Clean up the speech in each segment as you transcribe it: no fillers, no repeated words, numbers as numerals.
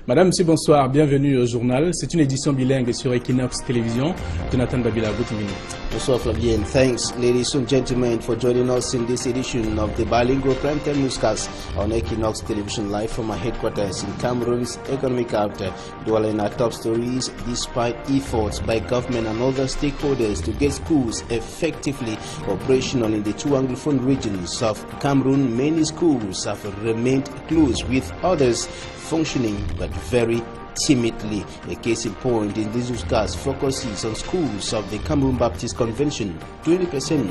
Madame, monsieur, bonsoir, bienvenue au journal. C'est une édition bilingue sur Equinox Télévision. Jonathan Babila, good evening. Bonsoir Flavien. Thanks, ladies and gentlemen, for joining us in this edition of the bilingual primetime newscast on Equinox Television live from our headquarters in Cameroon's economic capital, dwelling our top stories despite efforts by government and other stakeholders to get schools effectively operational in the two Anglophone regions of Cameroon. Many schools have remained closed, with others functioning but very timidly. A case in point in this newscast focuses on schools of the Cameroon Baptist Convention, 20%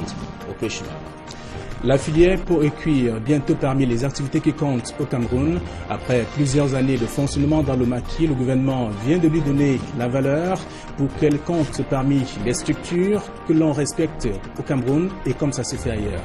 operational. La filière peau et cuir, bientôt parmi les activités qui comptent au Cameroun. Après plusieurs années de fonctionnement dans le maquis, le gouvernement vient de lui donner la valeur pour qu'elle compte parmi les structures que l'on respecte au Cameroun et comme ça se fait ailleurs.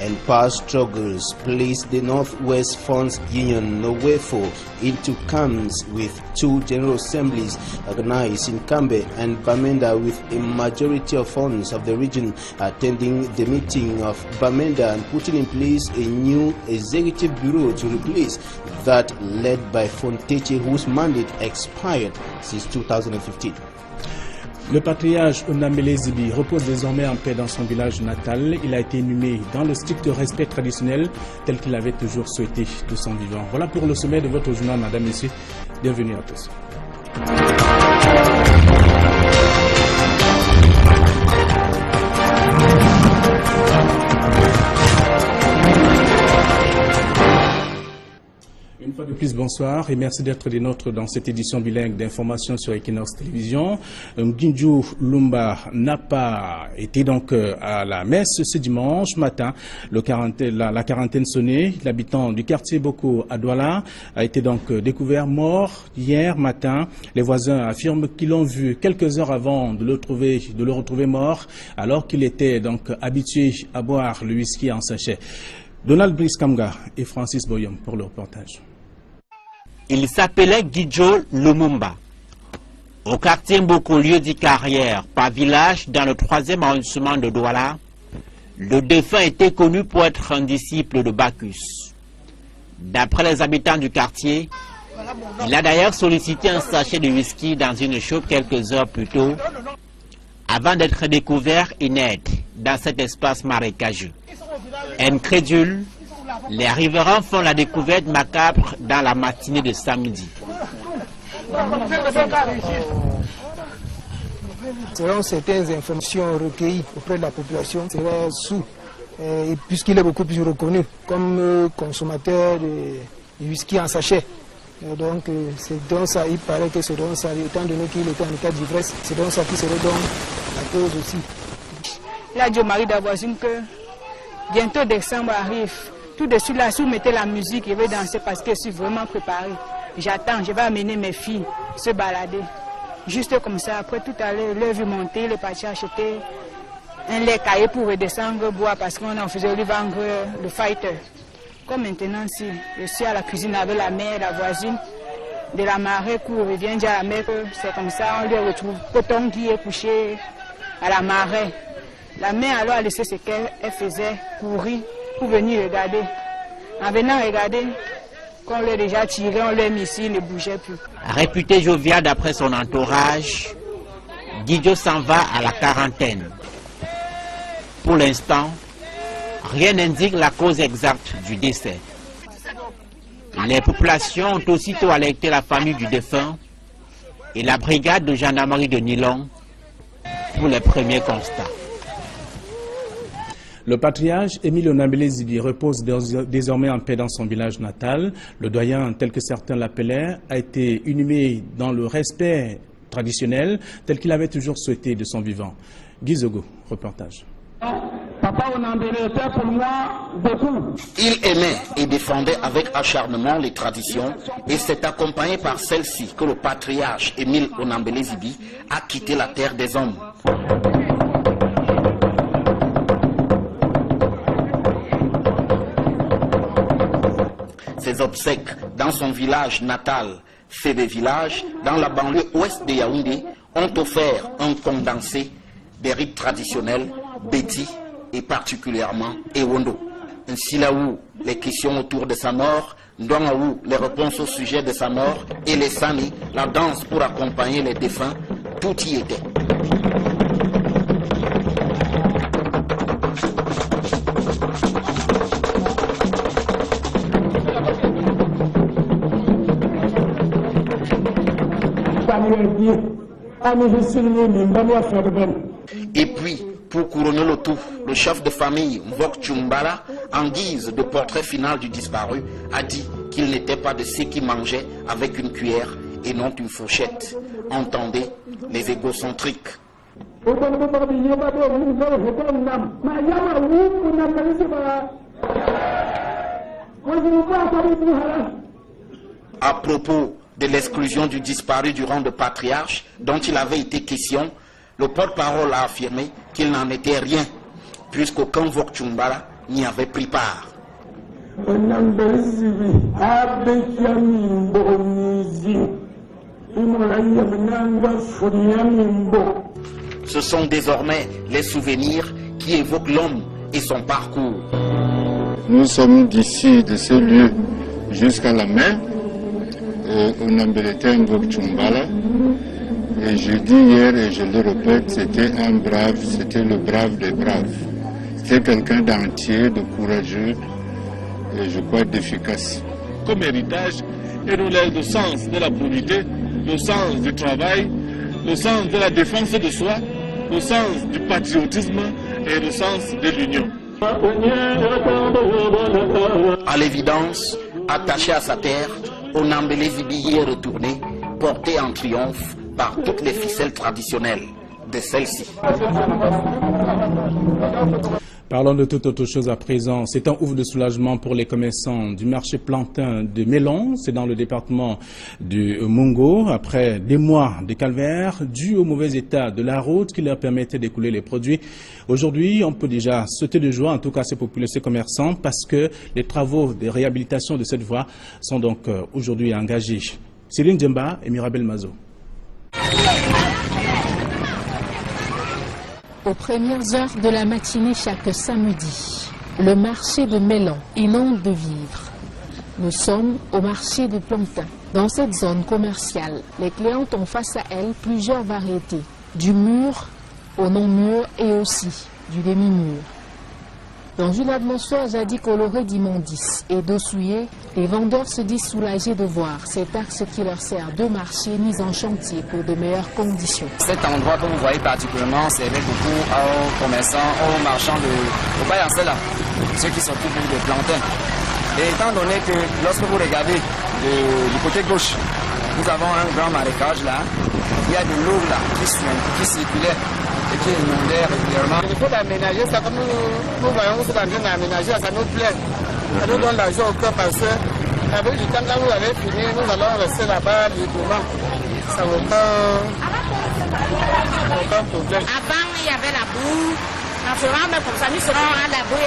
And past struggles placed the Northwest Funds Union (NOWEFO) into camps with two general assemblies organized in Kambe and Bamenda, with a majority of funds of the region attending the meeting of Bamenda and putting in place a new executive bureau to replace that led by Fonteche, whose mandate expired since 2015. Le patriarche Onambele Zibi repose désormais en paix dans son village natal. Il a été inhumé dans le strict respect traditionnel tel qu'il avait toujours souhaité de son vivant. Voilà pour le sommet de votre journal, madame, messieurs. Bienvenue à tous. Une fois de plus, bonsoir et merci d'être des nôtres dans cette édition bilingue d'information sur Equinox Télévision. Nginju Lumba n'a pas été donc à la messe ce dimanche matin. La quarantaine sonnée. L'habitant du quartier Boko à Douala a été donc découvert mort hier matin. Les voisins affirment qu'ils l'ont vu quelques heures avant de le retrouver mort, alors qu'il était donc habitué à boire le whisky en sachet. Donald Brice Kamga et Francis Boyom pour le reportage. Il s'appelait Guidjo Lumumba. Au quartier Mboko, lieu dit carrière, par village dans le 3e arrondissement de Douala, le défunt était connu pour être un disciple de Bacchus. D'après les habitants du quartier, il a d'ailleurs sollicité un sachet de whisky dans une chope quelques heures plus tôt, avant d'être découvert inerte dans cet espace marécageux. Incrédules, les riverains font la découverte macabre dans la matinée de samedi. Selon certaines informations recueillies auprès de la population, c'est sous, puisqu'il est beaucoup plus reconnu comme consommateur de whisky en sachet. Donc c'est donc ça, il paraît que c'est donc ça, étant donné qu'il était en état d'ivresse, c'est donc ça qui serait donc la cause aussi. Là, Dieu Marie d'avoisine que bientôt décembre arrive. Tout de suite là, si vous mettez la musique, je vais danser parce que je suis vraiment préparée. J'attends, je vais amener mes filles se balader. Juste comme ça, après tout à l'heure, l'heure vu monter, le parti a acheté un lait caillé pour redescendre boire parce qu'on faisait lui vendre le fighter. Comme maintenant, si je suis à la cuisine avec la mère, la voisine de la marée, qui revient dire à la mère que c'est comme ça, on lui retrouve coton qui est couché à la marée. La mère alors a laissé ce qu'elle faisait courir pour venir regarder. En venant regarder, qu'on l'a déjà tiré, on l'a mis ici, il ne bougeait plus. Réputé jovial d'après son entourage, Guidjo s'en va à la quarantaine. Pour l'instant, rien n'indique la cause exacte du décès. Les populations ont aussitôt alerté la famille du défunt et la brigade de gendarmerie de Nilon pour les premiers constats. Le patriarche Émile Onambele Zibi repose désormais en paix dans son village natal. Le doyen, tel que certains l'appelaient, a été inhumé dans le respect traditionnel tel qu'il avait toujours souhaité de son vivant. Gizogo, reportage. Papa Onambele était pour moi beaucoup. Il aimait et défendait avec acharnement les traditions et c'est accompagné par celle-ci que le patriarche Émile Onambele Zibi a quitté la terre des hommes. Ses obsèques dans son village natal, Fébé Village, dans la banlieue ouest de Yaoundé, ont offert un condensé des rites traditionnels, Béti et particulièrement Ewondo. Nsilaou, les questions autour de sa mort, Ndongaou, les réponses au sujet de sa mort, et les Sani, la danse pour accompagner les défunts, tout y était. Et puis, pour couronner le tout, le chef de famille Mvok Chumbala, en guise de portrait final du disparu, a dit qu'il n'était pas de ceux qui mangeaient avec une cuillère et non une fourchette. Entendez les égocentriques. À propos de l'exclusion du disparu du rang de patriarche dont il avait été question, le porte-parole a affirmé qu'il n'en était rien, puisqu'aucun Mvok Chumbala n'y avait pris part. Ce sont désormais les souvenirs qui évoquent l'homme et son parcours. Nous sommes d'ici, de ce lieu, jusqu'à la mer, au Nambelete Mvok Chumbala. Et je dis hier et je le répète, c'était un brave, c'était le brave des braves. C'était quelqu'un d'entier, de courageux et je crois d'efficace. Comme héritage, il nous laisse le sens de la probité, le sens du travail, le sens de la défense de soi, le sens du patriotisme et le sens de l'union. À l'évidence, attaché à sa terre, Onambele Zibi y est retourné, porté en triomphe par toutes les ficelles traditionnelles de celle-ci. Parlons de toute autre chose à présent. C'est un ouf de soulagement pour les commerçants du marché plantain de Melon. C'est dans le département du Mungo. Après des mois de calvaire dû au mauvais état de la route qui leur permettait d'écouler les produits. Aujourd'hui, on peut déjà sauter de joie, en tout cas ces commerçants, parce que les travaux de réhabilitation de cette voie sont donc aujourd'hui engagés. Céline Djemba et Mirabel Mazo. Aux premières heures de la matinée chaque samedi, le marché de Melon inonde de vivres. Nous sommes au marché de Plantain. Dans cette zone commerciale, les clientes ont face à elles plusieurs variétés, du mûr au non-mûr et aussi du demi-mûr. Dans une atmosphère jadis colorée d'immondices et d'eau souillée, les vendeurs se disent soulagés de voir cet axe qui leur sert de marché mis en chantier pour de meilleures conditions. Cet endroit que vous voyez particulièrement servait beaucoup aux commerçants, aux marchands au Bayancé là, ceux qui s'occupent de plantain. Et étant donné que lorsque vous regardez du côté gauche, nous avons un grand marécage là, il y a de l'eau là qui circulait et qui inondait régulièrement. Il faut aménager ça comme nous voyons ce qu'on vient d'aménager, ça nous plaît. Ça nous donne l'argent au cœur parce que avec du temps quand vous avez fini, nous allons rester là-bas librement. Ça vaut aucun problème. Avant, il y avait la boue. Comme ça, nous serons à la boue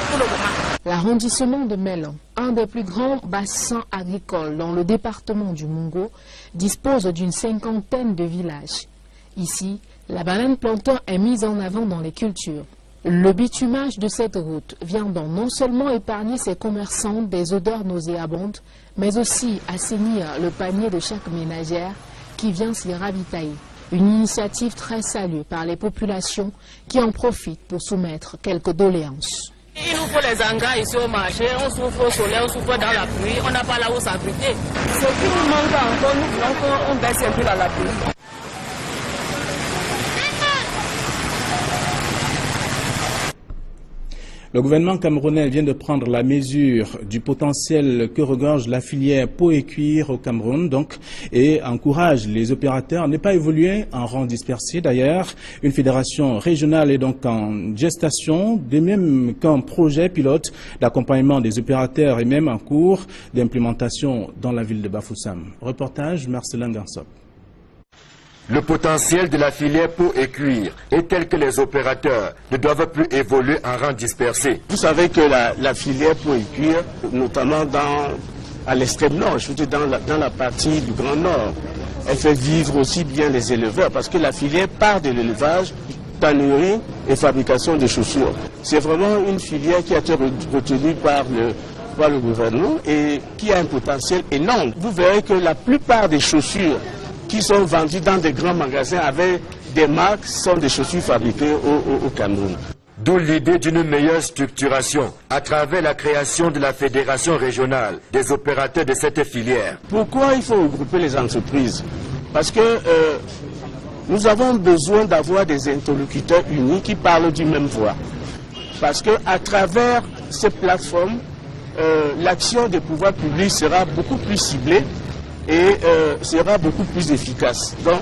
pour le moment. L'arrondissement de Melon, un des plus grands bassins agricoles dans le département du Mungo, dispose d'une 50aine de villages. Ici, la banane plantain est mise en avant dans les cultures. Le bitumage de cette route vient donc non seulement épargner ses commerçants des odeurs nauséabondes, mais aussi assainir le panier de chaque ménagère qui vient s'y ravitailler. Une initiative très saluée par les populations qui en profitent pour soumettre quelques doléances. Il nous faut les engrais ici au marché, on souffre au soleil, on souffre dans la pluie, on n'a pas là où s'abriter. Ce qui nous manque encore, nous voulons qu'on baisse un peu dans la pluie. Le gouvernement camerounais vient de prendre la mesure du potentiel que regorge la filière peau et cuir au Cameroun, et encourage les opérateurs à ne pas évoluer en rang dispersé. D'ailleurs, une fédération régionale est donc en gestation, de même qu'un projet pilote d'accompagnement des opérateurs est même en cours d'implémentation dans la ville de Bafoussam. Reportage Marcelin Gansop. Le potentiel de la filière peau et cuir est tel que les opérateurs ne doivent plus évoluer en rang dispersé. Vous savez que la filière peau et cuir, notamment à l'extrême nord, je veux dire dans la partie du Grand Nord, elle fait vivre aussi bien les éleveurs parce que la filière part de l'élevage, tannerie et fabrication de chaussures. c'est vraiment une filière qui a été retenue par le gouvernement et qui a un potentiel énorme. Vous verrez que la plupart des chaussures qui sont vendues dans des grands magasins avec des marques sont des chaussures fabriquées au Cameroun. D'où l'idée d'une meilleure structuration à travers la création de la fédération régionale des opérateurs de cette filière. Pourquoi il faut regrouper les entreprises? Parce que nous avons besoin d'avoir des interlocuteurs unis qui parlent d'une même voix. Parce qu'à travers ces plateformes, l'action des pouvoirs publics sera beaucoup plus ciblée et sera beaucoup plus efficace. Donc,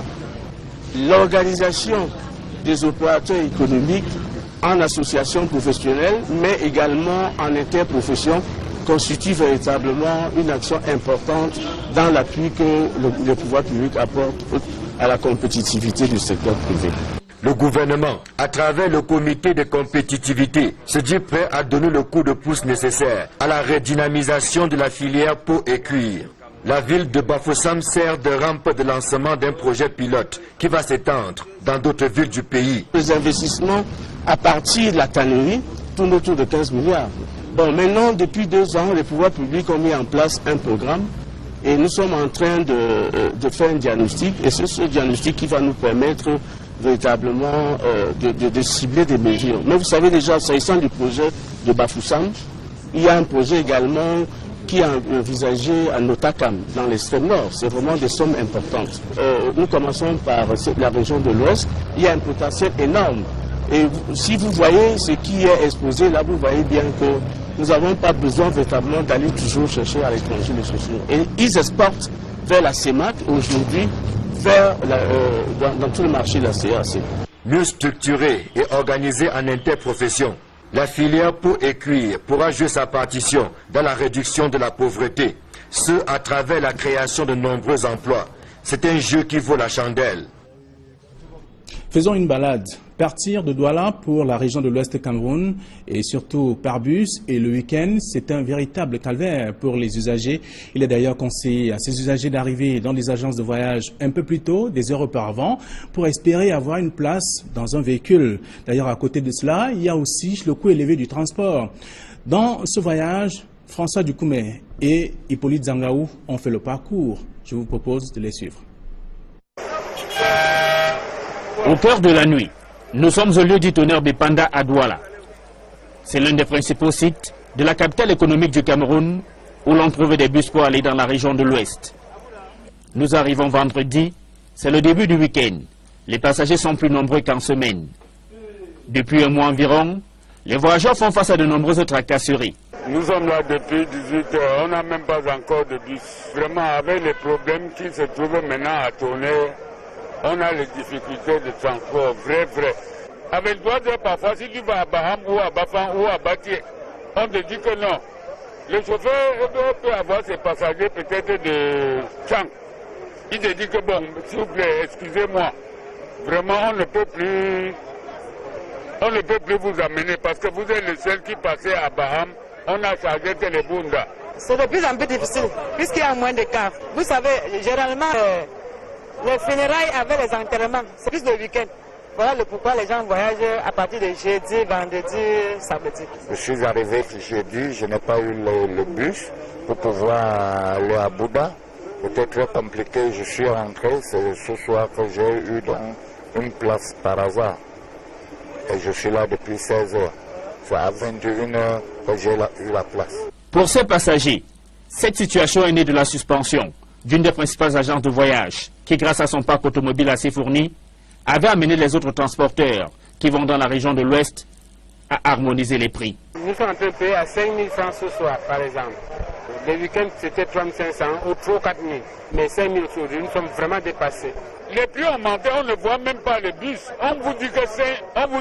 l'organisation des opérateurs économiques en association professionnelle, mais également en interprofession, constitue véritablement une action importante dans l'appui que le pouvoir public apporte à la compétitivité du secteur privé. Le gouvernement, à travers le comité de compétitivité, se dit prêt à donner le coup de pouce nécessaire à la redynamisation de la filière peau et cuir. La ville de Bafoussam sert de rampe de lancement d'un projet pilote qui va s'étendre dans d'autres villes du pays. Les investissements à partir de la tannerie tournent autour de 15 milliards. Bon, maintenant, depuis 2 ans, les pouvoirs publics ont mis en place un programme et nous sommes en train de faire un diagnostic et c'est ce diagnostic qui va nous permettre véritablement de cibler des mesures. Mais vous savez déjà, s'agissant du projet de Bafoussam, il y a un projet également qui est envisagé à Notakam, dans l'extrême nord. C'est vraiment des sommes importantes. Nous commençons par la région de l'Ouest. Il y a un potentiel énorme. Et si vous voyez ce qui est exposé là, vous voyez bien que nous n'avons pas besoin véritablement d'aller toujours chercher à l'étranger les chaussures. Et ils exportent vers la CEMAC aujourd'hui, dans tout le marché de la CAC. Mieux structurée et organisée en interprofession, la filière peau et cuir pourra jouer sa partition dans la réduction de la pauvreté, ce à travers la création de nombreux emplois. C'est un jeu qui vaut la chandelle. Faisons une balade. Partir de Douala pour la région de l'Ouest Cameroun et surtout par bus et le week-end, c'est un véritable calvaire pour les usagers. Il est d'ailleurs conseillé à ces usagers d'arriver dans des agences de voyage un peu plus tôt, des heures auparavant, pour espérer avoir une place dans un véhicule. D'ailleurs, à côté de cela, il y a aussi le coût élevé du transport. Dans ce voyage, François Dukoumé et Hippolyte Zangaou ont fait le parcours. Je vous propose de les suivre. Au cœur de la nuit, nous sommes au lieu du tonnerre Bepanda à Douala. C'est l'un des principaux sites de la capitale économique du Cameroun où l'on trouve des bus pour aller dans la région de l'Ouest. Nous arrivons vendredi, c'est le début du week-end. Les passagers sont plus nombreux qu'en semaine. Depuis un mois environ, les voyageurs font face à de nombreuses tracasseries. Nous sommes là depuis 18 heures, on n'a même pas encore de bus. Vraiment, avec les problèmes qui se trouvent maintenant à tourner, on a les difficultés de transport, vrai. Avec 3 heures parfois, si tu vas à Baham ou à Bafan ou à Batié, on te dit que non. Le chauffeur peut avoir ses passagers peut-être de Chang. Il te dit que bon, s'il vous plaît, excusez-moi. Vraiment, on ne peut plus vous amener parce que vous êtes le seul qui passait à Baham. On a chargé que les Bunda. C'est de plus en plus difficile puisqu'il y a moins de cars. Vous savez, généralement, les funérailles avec les enterrements, c'est plus le week-end. Voilà pourquoi les gens voyagent à partir de jeudi, vendredi, samedi. Je suis arrivé jeudi, je n'ai pas eu le bus pour pouvoir aller à Bouddha. C'était très compliqué, je suis rentré, c'est ce soir que j'ai eu donc une place par hasard. Et je suis là depuis 16 heures. C'est à 21 heures que j'ai eu la place. Pour ces passagers, cette situation est née de la suspension d'une des principales agences de voyage qui, grâce à son parc automobile assez fourni, avait amené les autres transporteurs qui vont dans la région de l'Ouest à harmoniser les prix. Nous sommes en train de payer à 5 000 francs ce soir, par exemple. Le week-end, c'était 3 500 ou 3 4 000. Mais 5 000 aujourd'hui, nous sommes vraiment dépassés. Les prix ont monté, on ne voit même pas les bus. On vous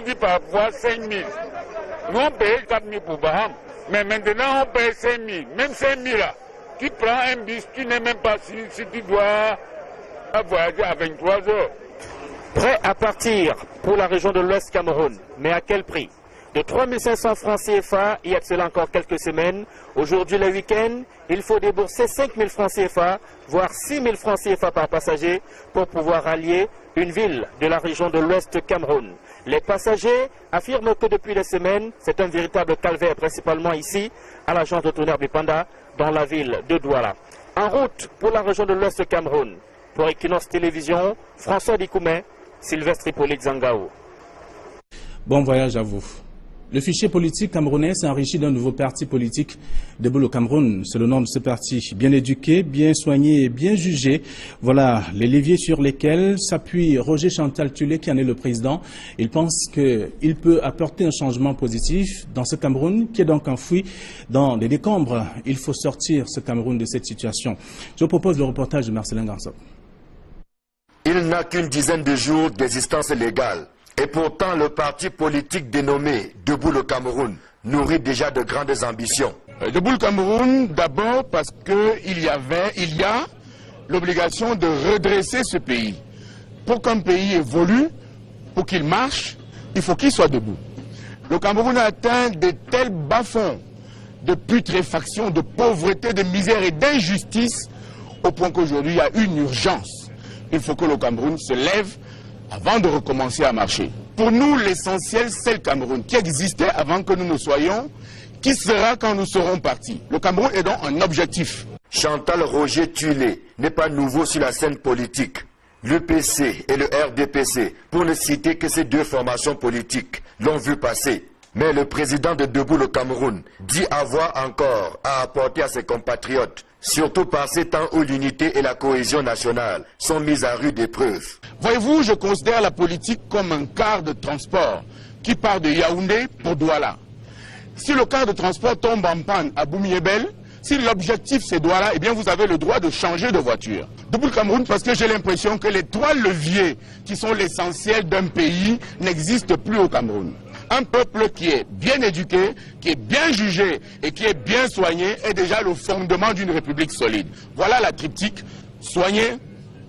dit parfois 5 000. Nous, on paye 4 000 pour Baham. Mais maintenant, on paye 5 000. Même 5 000 là. Tu prends un bus, tu n'es même pas si tu dois voyager à 23 heures. Prêt à partir pour la région de l'Ouest Cameroun, mais à quel prix? de 3500 francs CFA il y a de cela encore quelques semaines. Aujourd'hui, le week-end, il faut débourser 5000 francs CFA, voire 6000 francs CFA par passager pour pouvoir allier une ville de la région de l'Ouest Cameroun. Les passagers affirment que depuis des semaines, c'est un véritable calvaire, principalement ici, à l'agence de Tonnerre Bipanda, dans la ville de Douala. En route pour la région de l'Ouest Cameroun, pour Equinox Télévision, François Dikoumé, Sylvestre Hippolyte Zangao. Bon voyage à vous. Le fichier politique camerounais s'est enrichi d'un nouveau parti politique, Debout le Cameroun. C'est le nom de ce parti, bien éduqué, bien soigné et bien jugé. Voilà les leviers sur lesquels s'appuie Roger Chantal Tulé, qui en est le président. Il pense qu'il peut apporter un changement positif dans ce Cameroun, qui est donc enfoui dans des décombres. Il faut sortir ce Cameroun de cette situation. Je vous propose le reportage de Marcelin Gansop. Il n'a qu'une dizaine de jours d'existence légale. Et pourtant, le parti politique dénommé Debout le Cameroun nourrit déjà de grandes ambitions. Debout le Cameroun, d'abord parce qu'il y a l'obligation de redresser ce pays. Pour qu'un pays évolue, pour qu'il marche, il faut qu'il soit debout. Le Cameroun a atteint de tels bas-fonds de putréfaction, de pauvreté, de misère et d'injustice, au point qu'aujourd'hui il y a une urgence. Il faut que le Cameroun se lève avant de recommencer à marcher. Pour nous, l'essentiel, c'est le Cameroun qui existait avant que nous ne soyons, qui sera quand nous serons partis. Le Cameroun est donc un objectif. Chantal Roger Tulé n'est pas nouveau sur la scène politique. L'UPC et le RDPC, pour ne citer que ces deux formations politiques, l'ont vu passer. Mais le président de Debout le Cameroun dit avoir encore à apporter à ses compatriotes, surtout par ces temps où l'unité et la cohésion nationale sont mises à rude épreuve. Voyez-vous, je considère la politique comme un car de transport qui part de Yaoundé pour Douala. Si le car de transport tombe en panne à Boumiébel, si l'objectif c'est Douala, eh bien vous avez le droit de changer de voiture. Debout le Cameroun, parce que j'ai l'impression que les trois leviers qui sont l'essentiel d'un pays n'existent plus au Cameroun. Un peuple qui est bien éduqué, qui est bien jugé et qui est bien soigné est déjà le fondement d'une république solide. Voilà la triptyque: soigner,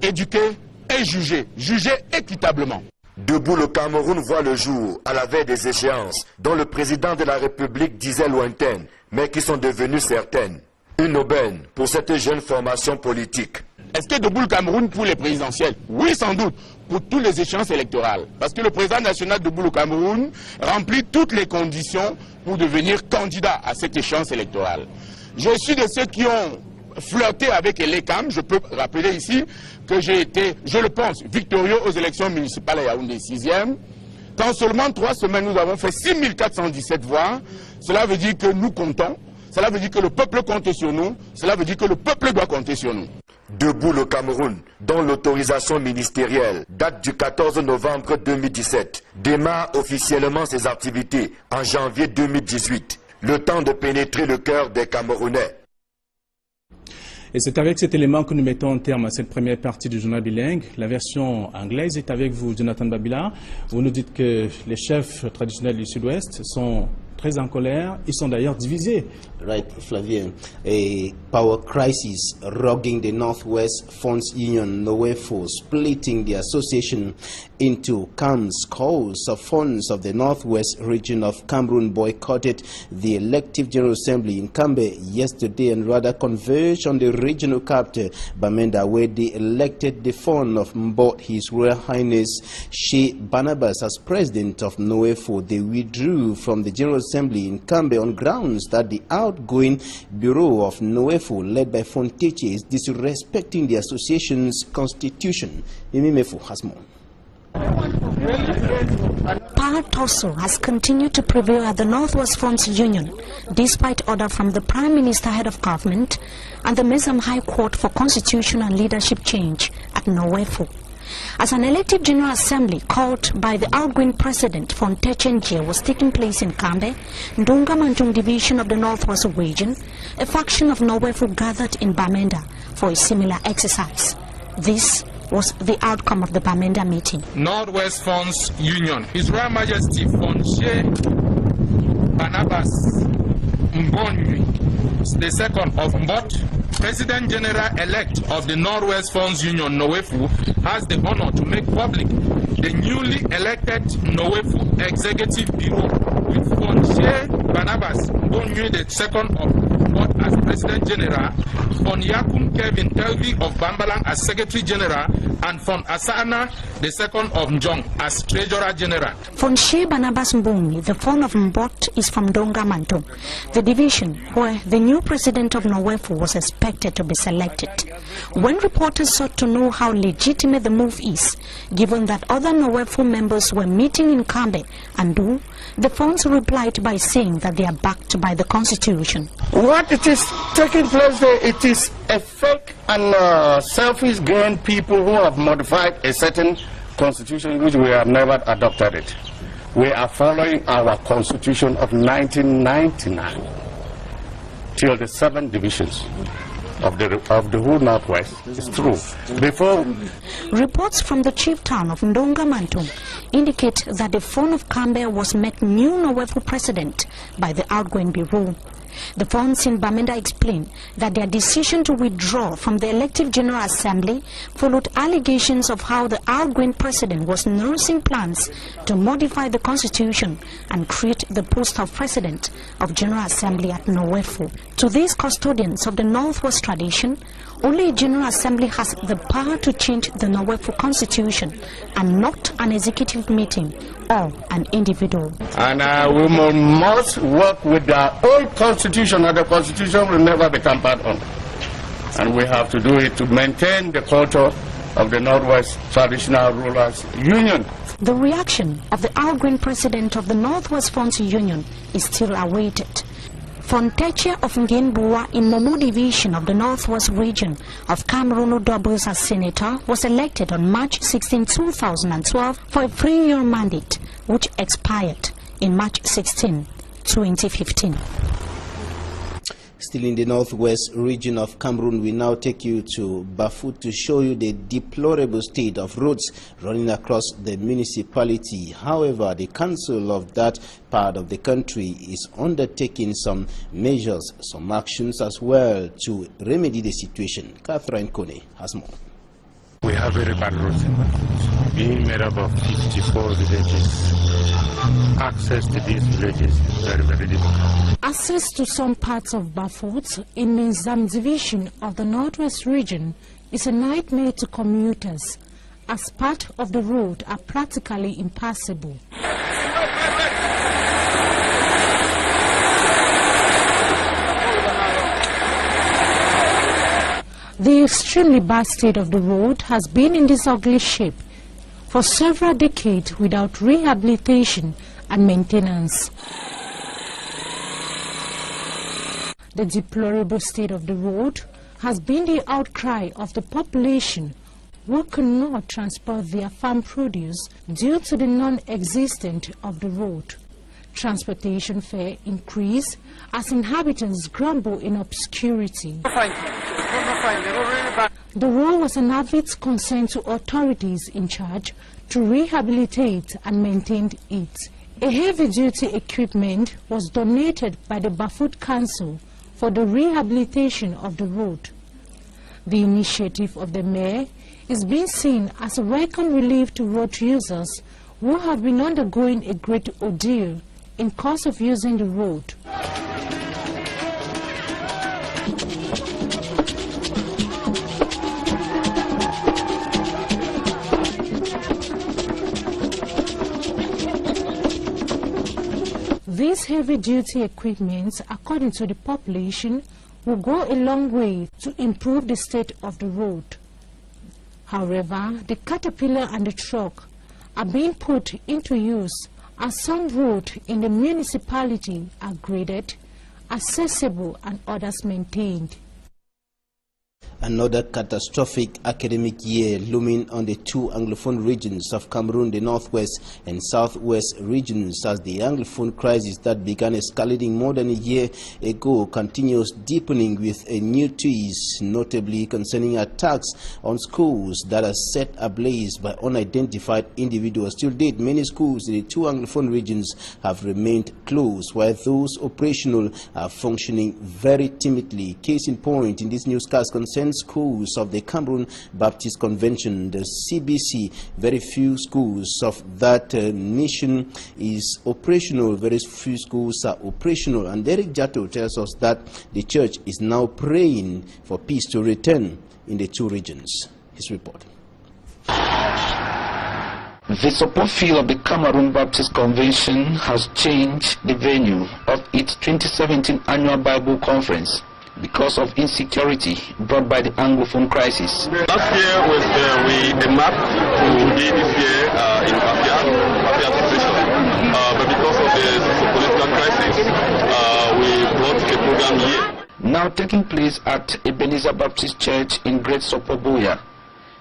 éduquer et juger. Juger équitablement. Debout le Cameroun voit le jour à la veille des échéances dont le président de la République disait lointaines, mais qui sont devenues certaines. Une aubaine pour cette jeune formation politique. Est-ce que Debout le Cameroun pour les présidentielles? Oui, sans doute, pour toutes les échéances électorales. Parce que le président national de Debout le Cameroun remplit toutes les conditions pour devenir candidat à cette échéance électorale. Je suis de ceux qui ont flirté avec l'ECAM. Je peux rappeler ici que j'ai été, je le pense, victorieux aux élections municipales à Yaoundé 6e. Qu'en seulement 3 semaines, nous avons fait 6417 voix. Cela veut dire que nous comptons. Cela veut dire que le peuple compte sur nous. Cela veut dire que le peuple doit compter sur nous. Debout le Cameroun, dont l'autorisation ministérielle date du 14 novembre 2017, démarre officiellement ses activités en janvier 2018. Le temps de pénétrer le cœur des Camerounais. Et c'est avec cet élément que nous mettons un terme à cette première partie du journal bilingue. La version anglaise est avec vous, Jonathan Babila. Vous nous dites que les chefs traditionnels du Sud-Ouest sont très en colère. Ils sont d'ailleurs divisés. Right, Flavien. A power crisis rocking the Northwest Funds Union, NOWEFO, splitting the association into camps. Calls of funds of the Northwest region of Cameroon boycotted the elective General Assembly in Kambe yesterday and rather converged on the regional capital, Bamenda, where they elected the fund of Mbot, His Royal Highness Sheikh Barnabas, as president of NOWEFO. They withdrew from the General Assembly in Kambe on grounds that the outgoing bureau of NOWEFO, led by Fonteche, is disrespecting the association's constitution. Imimefu has more. Power tussle has continued to prevail at the Northwest Funds Union, despite order from the Prime Minister, head of government, and the Mezam High Court for constitutional and leadership change at NOWEFO. As an elective General Assembly called by the outgoing President Fonteche was taking place in Kambe, Ndunga Manjung division of the Northwest region, a faction of NOWEFO gathered in Bamenda for a similar exercise. This was the outcome of the Bamenda meeting. Northwest Funds Union, His Royal Majesty Fonche Barnabas Mbonui, the second of Mbot, President General-elect of the Northwest Funds Union, NOWEFO, has the honor to make public the newly elected NOWEFO Executive Bureau with Fonche Barnabas Mbonue, the second of Mbot as President General, Fon Yakum Kevin Telvi of Bambalang as Secretary General, and Fon Asana, the second of Njong, as Treasurer General. Fonche Barnabas Mbonue, the Fon of Mbot, is from Donga Manto, the division where the new president of Nowefo was expected to be selected. When reporters sought to know how legitimate the move is, given that other Nowefo members were meeting in Kambe and Do, the Fons replied by saying that they are backed by the constitution. What it is taking place there, it is a fake and selfish gain people who have modified a certain constitution which we have never adopted it. We are following our constitution of 1999 till the 7 divisions of the whole Northwest. It's true. Before reports from the chief town of Ndonga Mantung indicate that the Fon of Kambe was made new Nowefo president by the outgoing bureau. The Fons in Bamenda explained that their decision to withdraw from the elective General Assembly followed allegations of how the outgoing president was nursing plans to modify the constitution and create the post of president of General Assembly at Nowefo. To these custodians of the Northwest tradition, only a General Assembly has the power to change the Nowefo constitution and not an executive meeting or an individual. And we must work with the old constitution, and the constitution will never be tampered on. And we have to do it to maintain the culture of the Northwest Traditional Rulers Union. The reaction of the outgoing president of the Northwest Fons Union is still awaited. Fonteche of Ngenbua in Momo Division of the Northwest Region of Cameroon doubles as senator was elected on March 16, 2012 for a 3-year mandate which expired in March 16, 2015. Still in the Northwest region of Cameroon, we now take you to Bafut to show you the deplorable state of roads running across the municipality. However, the council of that part of the country is undertaking some measures, some actions as well to remedy the situation. Catherine Kone has more. We have very bad roads in Bafut, being made up of 54 villages. Access to these villages is very, very difficult. Access to some parts of Bafut in the Nzam division of the Northwest region is a nightmare to commuters, as part of the road are practically impassable. The extremely bad state of the road has been in this ugly shape for several decades without rehabilitation and maintenance. The deplorable state of the road has been the outcry of the population who cannot transport their farm produce due to the non-existence of the road. Transportation fare increase as inhabitants grumble in obscurity. The road was an avid concern to authorities in charge to rehabilitate and maintain it. A heavy-duty equipment was donated by the Bafut Council for the rehabilitation of the road. The initiative of the mayor is being seen as a welcome relief to road users who have been undergoing a great ordeal in course of using the road. These heavy-duty equipments, according to the population, will go a long way to improve the state of the road. However, the caterpillar and the truck are being put into use as some roads in the municipality are graded, accessible and others maintained. Another catastrophic academic year looming on the two Anglophone regions of Cameroon, the Northwest and Southwest regions, as the Anglophone crisis that began escalating more than a year ago continues deepening with a new twist, notably concerning attacks on schools that are set ablaze by unidentified individuals. Till date, many schools in the two Anglophone regions have remained closed, while those operational are functioning very timidly. Case in point, in this newscast concerning concerned schools of the Cameroon Baptist Convention, the CBC. Very few schools of that nation is operational. Very few schools are operational. And Derek Jato tells us that the church is now praying for peace to return in the two regions. His report. The support field of the Cameroon Baptist Convention has changed the venue of its 2017 annual Bible conference because of insecurity brought by the Anglophone crisis. Last year was the map to be this year in Apia situation. But because of the political crisis, we brought the program here. Now taking place at Ebenezer Baptist Church in Great Sopoboya.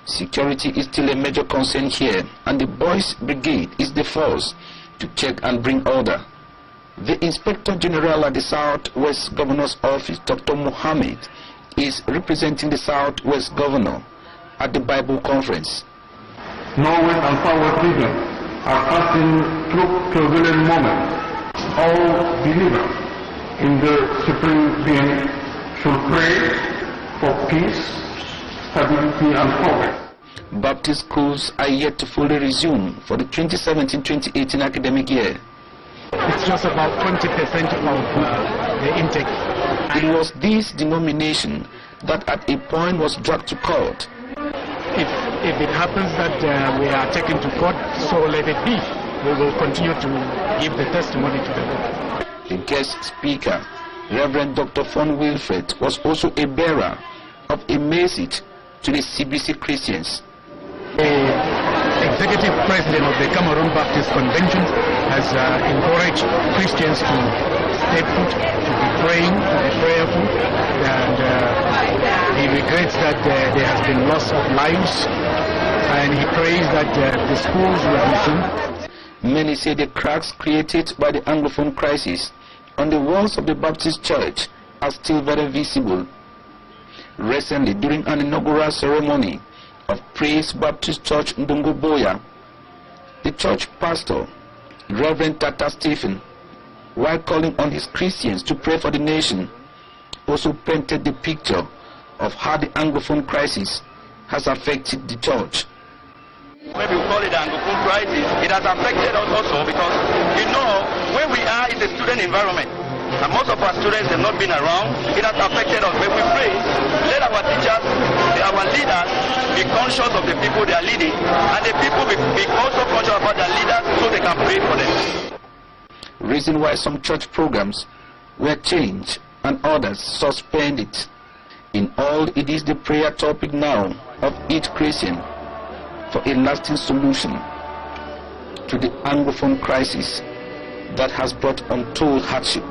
Security is still a major concern here, and the Boys Brigade is the force to check and bring order. The Inspector General at the Southwest Governor's Office, Dr. Mohammed, is representing the Southwest Governor at the Bible Conference. Northwest and Southwest region are passing through turbulent moments. All believers in the Supreme Being should pray for peace, stability and progress. Baptist schools are yet to fully resume for the 2017-2018 academic year. It's just about 20% of the intake. It was this denomination that at a point was dragged to court. If it happens that we are taken to court, so let it be. We will continue to give the testimony to the Lord. The guest speaker, Reverend Dr. Von Wilfred, was also a bearer of a message to the CBC Christians. The executive president of the Cameroon Baptist Convention has encouraged Christians to stay put, to be praying, to be prayerful, and he regrets that there has been loss of lives, and he prays that the schools will resume. Many say the cracks created by the Anglophone crisis on the walls of the Baptist Church are still very visible. Recently, during an inaugural ceremony of Praise Baptist Church Ndongoboya, the church pastor, Reverend Tata Stephen, while calling on his Christians to pray for the nation, also painted the picture of how the Anglophone crisis has affected the church. Maybe we call it the Anglophone crisis. It has affected us also because, you know, where we are is a student environment. And most of our students have not been around. It has affected us. When we pray, let our teachers, our leaders, be conscious of the people they are leading, and the people be also conscious about their leaders so they can pray for them. Reason why some church programs were changed and others suspended. In all, it is the prayer topic now of each Christian for a lasting solution to the Anglophone crisis that has brought untold hardship.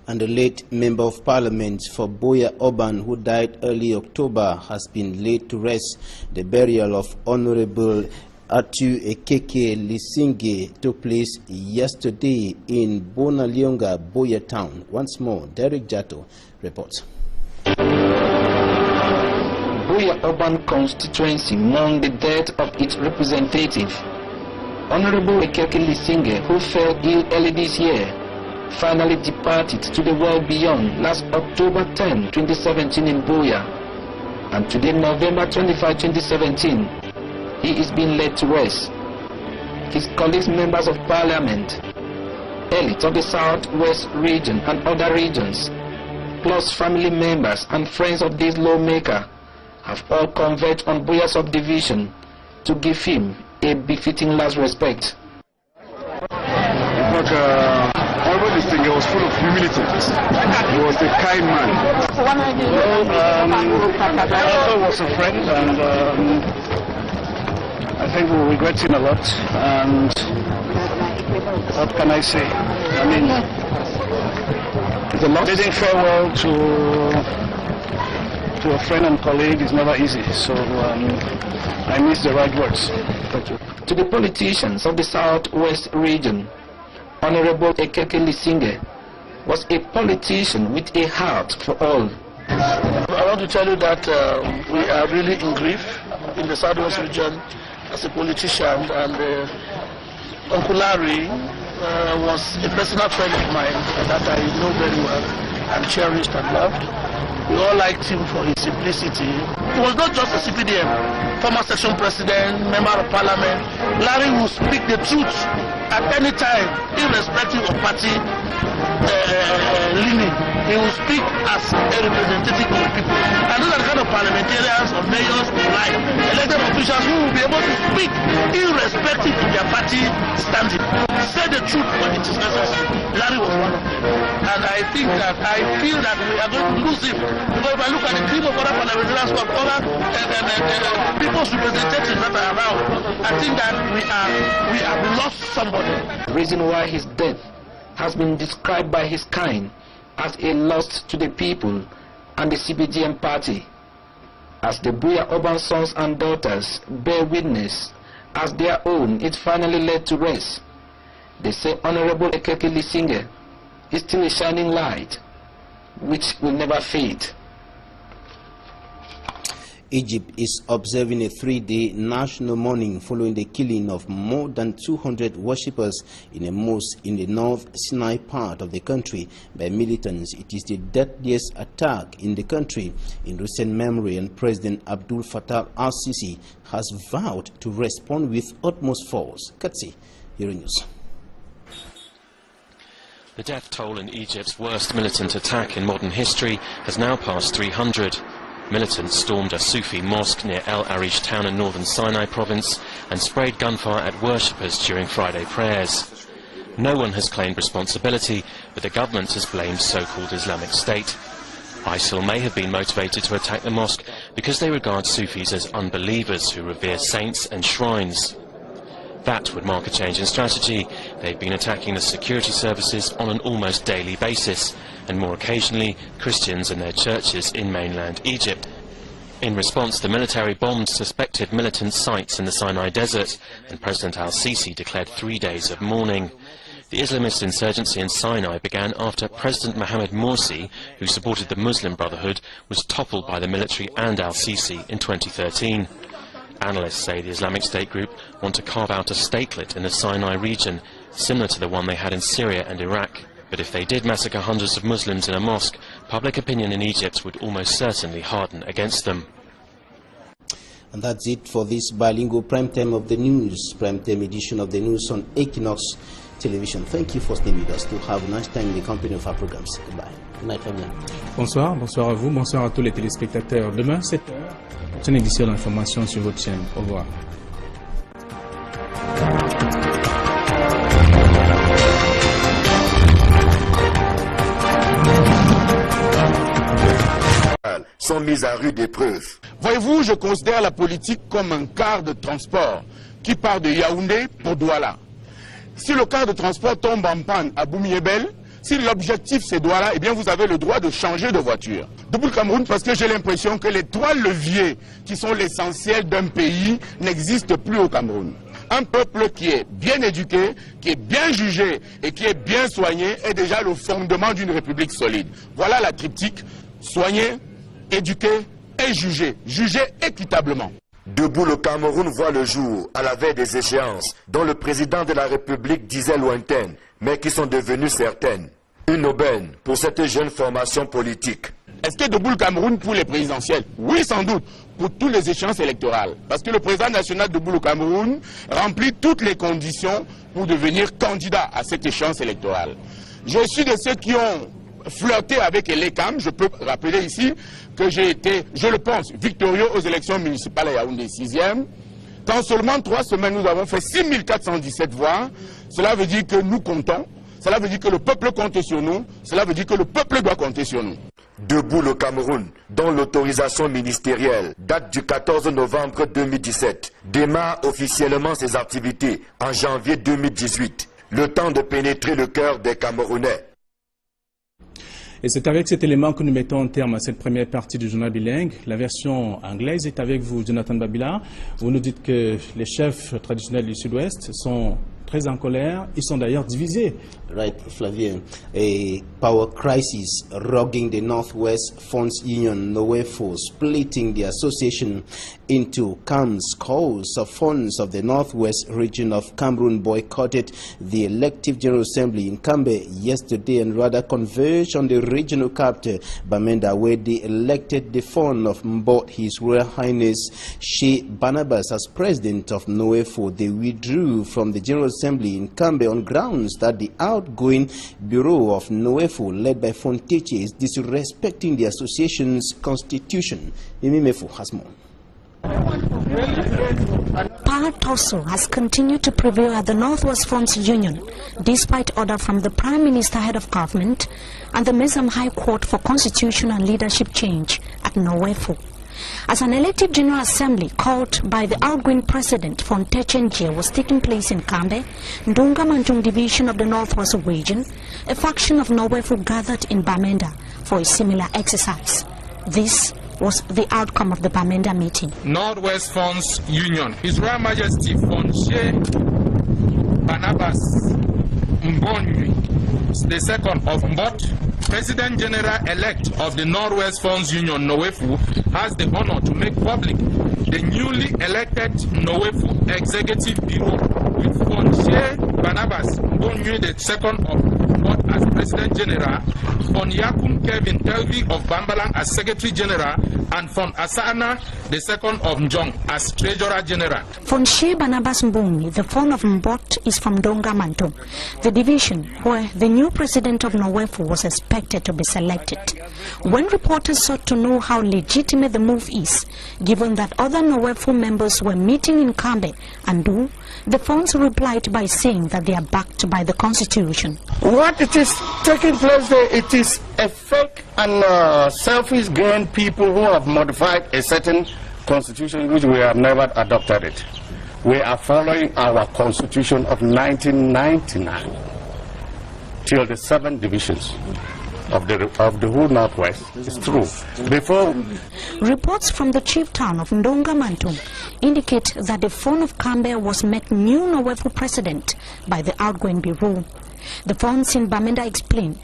And the late Member of Parliament for Boya Oban, who died early October, has been laid to rest. The burial of Honorable Atu Ekeke Lisinge took place yesterday in Bonalionga, Boya Town. Once more, Derek Jato reports. Boya Oban constituency mourned the death of its representative, Honorable Ekeke Lisinge, who fell ill early this year, finally departed to the world beyond last October 10, 2017 in Boya. And today, November 25, 2017, he is being laid to rest. His colleagues, members of parliament, elites of the Southwest region and other regions, plus family members and friends of this lawmaker have all converged on Boya subdivision to give him a befitting last respect. Honorable Lisinge was full of humility. He was a kind man. He was a friend, and I think we regret him a lot. And what can I say? I mean, bidding farewell to a friend and colleague is never easy. So I miss the right words. Thank you. To the politicians of the Southwest region, Honorable Ekeke Lisinge was a politician with a heart for all. I want to tell you that we are really in grief in the Southwest region as a politician, and Uncle Larry was a personal friend of mine that I know very well and cherished and loved. We all liked him for his simplicity. He was not just a CPDM, former section president, member of parliament. Larry would speak the truth at any time, irrespective of party leaning. He will speak as a representative of the people. And those are the kind of parliamentarians or mayors who like elected officials who will be able to speak irrespective of their party standing. Say the truth when it is necessary. Larry was one of them. And I feel that we are going to lose him. Because if I look at the team of other parliamentarians who have other people's representatives that are around, I think that we have lost somebody. The reason why his death has been described by his kind as a loss to the people and the CPDM party. As the Buya urban sons and daughters bear witness as their own, it finally led to rest. They say Honorable Ekeke Lisinge is still a shining light which will never fade. Egypt is observing a 3-day national mourning following the killing of more than 200 worshippers in a mosque in the North Sinai part of the country by militants. It is the deadliest attack in the country in recent memory, and President Abdul Fattah al-Sisi has vowed to respond with utmost force. Katsi, Euronews. The death toll in Egypt's worst militant attack in modern history has now passed 300. Militants stormed a Sufi mosque near El Arish town in northern Sinai province and sprayed gunfire at worshippers during Friday prayers. No one has claimed responsibility, but the government has blamed so-called Islamic State. ISIL may have been motivated to attack the mosque because they regard Sufis as unbelievers who revere saints and shrines. That would mark a change in strategy. They've been attacking the security services on an almost daily basis, and more occasionally, Christians and their churches in mainland Egypt. In response, the military bombed suspected militant sites in the Sinai desert, and President al-Sisi declared 3 days of mourning. The Islamist insurgency in Sinai began after President Mohamed Morsi, who supported the Muslim Brotherhood, was toppled by the military and al-Sisi in 2013. Analysts say the Islamic State group want to carve out a statelet in the Sinai region, similar to the one they had in Syria and Iraq. But if they did massacre hundreds of Muslims in a mosque, public opinion in Egypt would almost certainly harden against them. And that's it for this bilingual prime time of the news, prime time edition of the news on Equinox Television. Thank you for staying with us. To have a nice time in the company of our programs. Goodbye. Good night, Fabien. Bonsoir, bonsoir à vous, bonsoir à tous les téléspectateurs. Demain, 7h, c'est une édition d'information sur votre chaîne. Au revoir. Sont mises à rude épreuve. Voyez-vous, je considère la politique comme un car de transport qui part de Yaoundé pour Douala. Si le car de transport tombe en panne à Boumiébel, si l'objectif c'est Douala, eh bien vous avez le droit de changer de voiture. Debout le Cameroun, parce que j'ai l'impression que les trois leviers qui sont l'essentiel d'un pays n'existent plus au Cameroun. Un peuple qui est bien éduqué, qui est bien jugé et qui est bien soigné est déjà le fondement d'une république solide. Voilà la triptyque: soigner, éduquer et juger. Juger équitablement. Debout le Cameroun voit le jour à la veille des échéances dont le président de la République disait lointaines, mais qui sont devenues certaines. Une aubaine pour cette jeune formation politique. Est-ce que debout le Cameroun pour les présidentielles? Oui, sans doute, pour toutes les échéances électorales. Parce que le président national debout le Cameroun remplit toutes les conditions pour devenir candidat à cette échéance électorale. Je suis de ceux qui ont flirté avec l'ECAM. Je peux rappeler ici que j'ai été, je le pense, victorieux aux élections municipales à Yaoundé 6e. Qu'en seulement 3 semaines, nous avons fait 6417 voix. Cela veut dire que nous comptons. Cela veut dire que le peuple compte sur nous. Cela veut dire que le peuple doit compter sur nous. Debout le Cameroun, dont l'autorisation ministérielle date du 14 novembre 2017, démarre officiellement ses activités en janvier 2018. Le temps de pénétrer le cœur des Camerounais. Et c'est avec cet élément que nous mettons un terme à cette première partie du journal bilingue. La version anglaise est avec vous, Jonathan Babila. Vous nous dites que les chefs traditionnels du Sud-Ouest sont très en colère. Ils sont d'ailleurs divisés. Right, Flavien. A power crisis rocking the Northwest Funds Union, NOWEFO, splitting the association into camps. Calls of funds of the Northwest region of Cameroon boycotted the elective General Assembly in Kambe yesterday and rather converged on the regional capital, Bamenda, where they elected the fund of Mbot, His Royal Highness Sheikh Barnabas, as president of NOWEFO. They withdrew from the General Assembly in Kambe on grounds that the outgoing bureau of NOWEFO, led by Fonteche, is disrespecting the association's constitution. Imimefo has more. Power tussle has continued to prevail at the Northwest Funds Union, despite order from the Prime Minister, head of government, and the Mesam High Court for constitution and leadership change at NOWEFO. As an elective General Assembly called by the outgoing President Fonteche was taking place in Kambe, Ndonga Manjung division of the Northwest region, a faction of NOWEFO gathered in Bamenda for a similar exercise. This was the outcome of the Bamenda meeting. Northwest Funds Union, His Royal Majesty Fonche Barnabas Mbonyi, the second of Mbot, President General-elect of the Northwest Funds Union, NOWEFO, has the honor to make public the newly elected NOWEFO Executive Bureau with Fonche Barnabas Mbonyi, the second of Mbot, as President General, Fon Yakum Kevin Telvi of Bambalang as Secretary General, and Fon Asana, the second of Njong, as Treasurer General. Fonche Barnabas Mbonyi, the fund of Mbot, is from Ndonga Manjung, the division where the new president of NOWEFO was expected to be selected. When reporters sought to know how legitimate the move is, given that other NOWEFO members were meeting in Kambe and Ndu, the funds replied by saying that they are backed by the constitution. What it is taking place there, it is a fake and selfish gain people who have modified a certain constitution which we have never adopted it. We are following our constitution of 1999 till the 7 divisions of the whole Northwest. It's true. Before reports from the chief town of Ndonga Manjung indicate that the fund of Kambe was met new NOWEFO president by the outgoing bureau. The funds in Bamenda explained.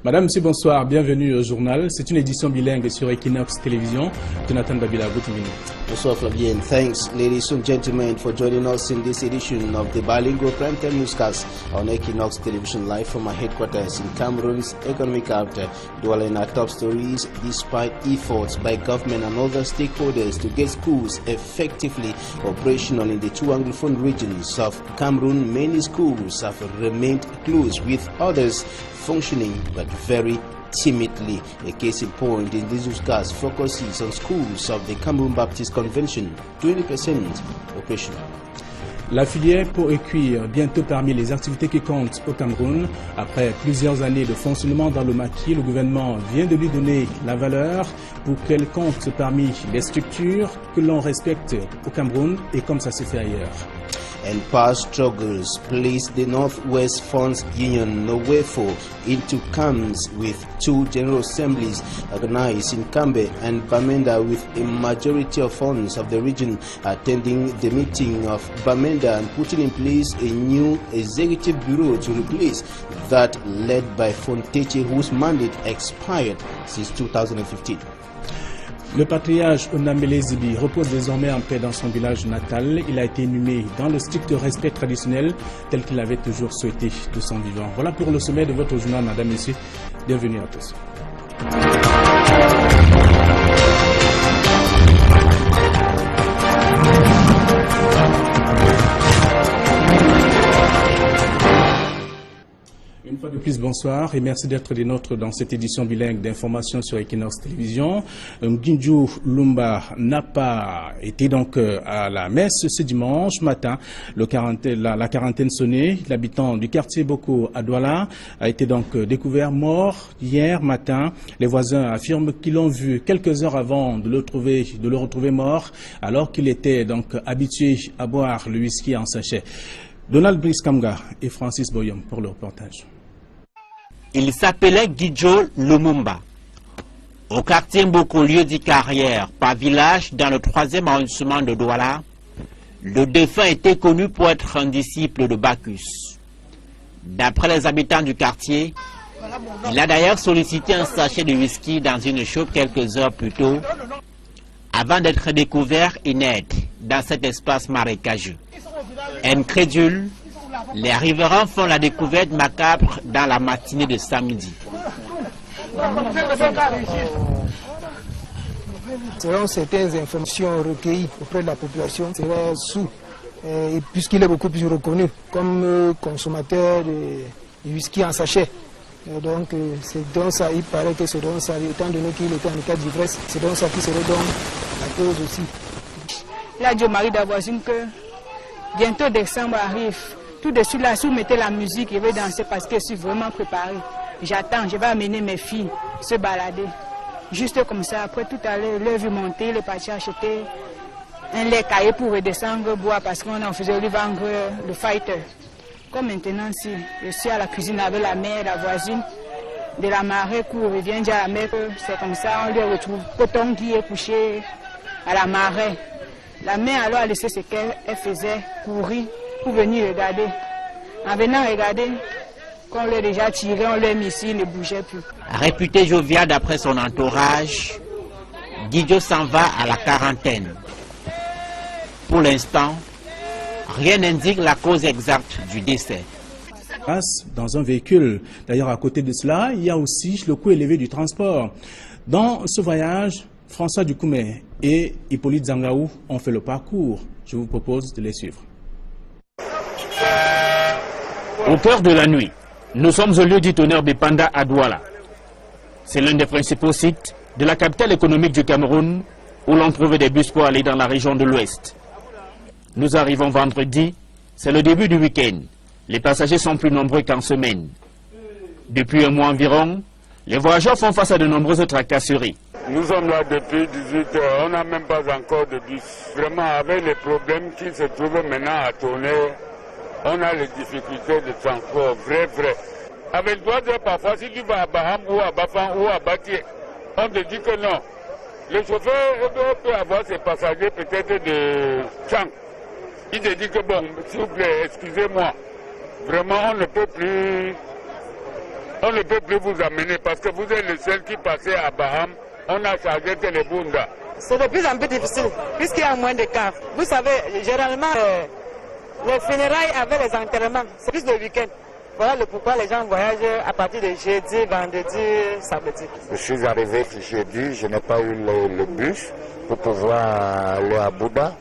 Madame, monsieur, bonsoir, bienvenue au journal. C'est une édition bilingue sur Equinox Télévision. Jonathan Babila, good evening. Bonsoir Flavien. Thanks, ladies and gentlemen, for joining us in this edition of the bilingual primetime newscast on Equinox Television, live from our headquarters in Cameroon's economic capital, dwelling our top stories despite efforts by government and other stakeholders to get schools effectively operational in the 2 Anglophone regions of Cameroon. Many schools have remained closed, with others functioning but very timidly. A case in point in this newscast focuses on schools of the Cameroon Baptist Convention, 20% operational. La filière peau et cuir, bientôt parmi les activités qui comptent au Cameroun. Après plusieurs années de fonctionnement dans le maquis, le gouvernement vient de lui donner la valeur pour qu'elle compte parmi les structures que l'on respecte au Cameroun et comme ça se fait ailleurs. And past struggles placed the Northwest Funds Union, NOWEFO, into camps with 2 general assemblies organized in Kambe and Bamenda, with a majority of funds of the region attending the meeting of Bamenda and putting in place a new executive bureau to replace that led by Fonteche, whose mandate expired since 2015. Le patriarche Onamele Zibi repose désormais en paix dans son village natal. Il a été inhumé dans le strict respect traditionnel tel qu'il avait toujours souhaité de son vivant. Voilà pour le sommet de votre journal, madame, messieurs. Bienvenue à tous. Une fois de plus, bonsoir et merci d'être des nôtres dans cette édition bilingue d'information sur Equinox Télévision. Nginju Lumba n'a pas été donc à la messe ce dimanche matin. La quarantaine sonnée. L'habitant du quartier Boko à Douala a été donc découvert mort hier matin. Les voisins affirment qu'ils l'ont vu quelques heures avant de le retrouver mort, alors qu'il était donc habitué à boire le whisky en sachet. Donald Brice Kamga et Francis Boyom pour le reportage. Il s'appelait Guijo Lumumba. Au quartier Mboko, lieu dit carrière, par village, dans le 3e arrondissement de Douala, le défunt était connu pour être un disciple de Bacchus. D'après les habitants du quartier, il a d'ailleurs sollicité un sachet de whisky dans une chope quelques heures plus tôt, avant d'être découvert inerte dans cet espace marécageux. Incrédules, les riverains font la découverte macabre dans la matinée de samedi. Selon certaines informations recueillies auprès de la population, c'est sous, puisqu'il est beaucoup plus reconnu comme consommateur de whisky en sachet. Donc c'est donc ça, il paraît que c'est donc ça, étant donné qu'il était en état d'ivresse, c'est donc ça qui serait donc la cause aussi. Là, Dieu Marie d'Avoisine que bientôt décembre arrive. Tout de suite là, si vous mettez la musique, je vais danser parce que je suis vraiment préparée. J'attends, je vais amener mes filles se balader. Juste comme ça, après tout à l'heure, l'heure vu monter, le parti acheter un lait caillé pour redescendre boire parce qu'on faisait lui vendre le fighter. Comme maintenant, si je suis à la cuisine avec la mère, la voisine de la marée court, il vient dire à la mère que c'est comme ça, on lui retrouve Coton qui est couché à la marée. La mère alors a laissé ce qu'elle faisait, courir pour venir regarder. En venant regarder, quand on l'a déjà tiré, on l'a mis ici, il ne bougeait plus. Réputé jovial d'après son entourage, Guijo s'en va à la quarantaine. Pour l'instant, rien n'indique la cause exacte du décès. Dans un véhicule. D'ailleurs, à côté de cela, il y a aussi le coût élevé du transport. Dans ce voyage, François Dukoumé et Hippolyte Zangaou ont fait le parcours. Je vous propose de les suivre. Au cœur de la nuit, nous sommes au lieu du tonnerre de Panda à Douala. C'est l'un des principaux sites de la capitale économique du Cameroun où l'on trouve des bus pour aller dans la région de l'Ouest. Nous arrivons vendredi, c'est le début du week-end. Les passagers sont plus nombreux qu'en semaine. Depuis un mois environ, les voyageurs font face à de nombreuses tracasseries. Nous sommes là depuis 18 heures, on n'a même pas encore de bus. Vraiment, avec les problèmes qui se trouvent maintenant à tourner, on a les difficultés de transport, vrai. Avec 3 heures parfois, si tu vas à Baham ou à Bafan ou à Batié, on te dit que non. Le chauffeur peut avoir ses passagers peut-être de Chang. Il te dit que bon, s'il vous plaît, excusez-moi. Vraiment, on ne peut plus vous amener parce que vous êtes le seul qui passait à Baham. On a chargé Télébunda. C'est de plus en plus difficile puisqu'il y a moins de cars. Vous savez, généralement, les funérailles avec les enterrements, c'est plus le week-end. Voilà pourquoi les gens voyagent à partir de jeudi, vendredi, samedi. Je suis arrivé jeudi, je n'ai pas eu le bus pour pouvoir aller à Bouddha.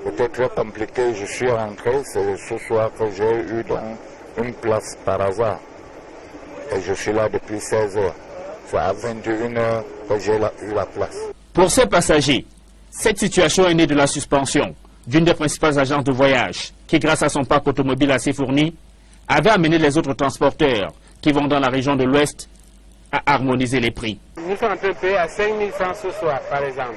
C'était très compliqué, je suis rentré, c'est ce soir que j'ai eu donc une place par hasard. Et je suis là depuis 16 heures. C'est à 21 heures que j'ai eu la place. Pour ces passagers, cette situation est née de la suspension d'une des principales agences de voyage qui, grâce à son parc automobile assez fourni, avait amené les autres transporteurs qui vont dans la région de l'Ouest à harmoniser les prix. Nous sommes en train de payer à 5 000 francs ce soir, par exemple.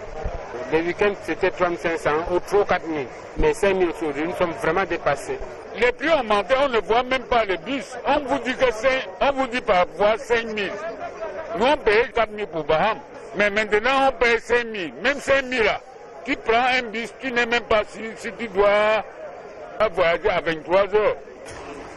Les week-ends, c'était 3 500 ou 3 4 000. Mais 5 000 aujourd'hui, nous sommes vraiment dépassés. Les prix ont monté, on ne voit même pas les bus. On vous dit parfois 5 000. Nous, on paye 4 000 pour Baham. Mais maintenant, on paye 5 000. Même 5 000 là. Tu prends un bus, tu n'es même pas si tu dois voyager à 23 heures.